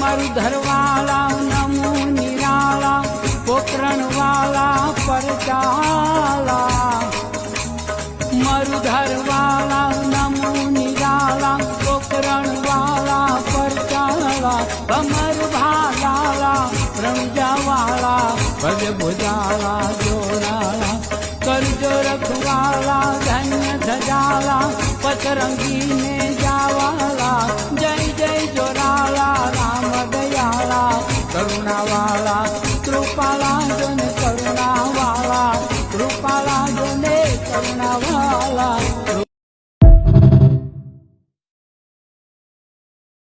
मरुधरवाला नमो निराला पोखरण वाला परचाला मरुधरवाला नमो निराला पोखरण वाला परचाला कमर भाला रंजा वाला भज भुजाला जोड़ाला करजो रखवाला धन्य धजाला पतरंगी ने जावाला जय जय जोराला राम दयाला करुणा वाला कृपाला जोने करुणा वाला कृपाला जोने करुणा वाला।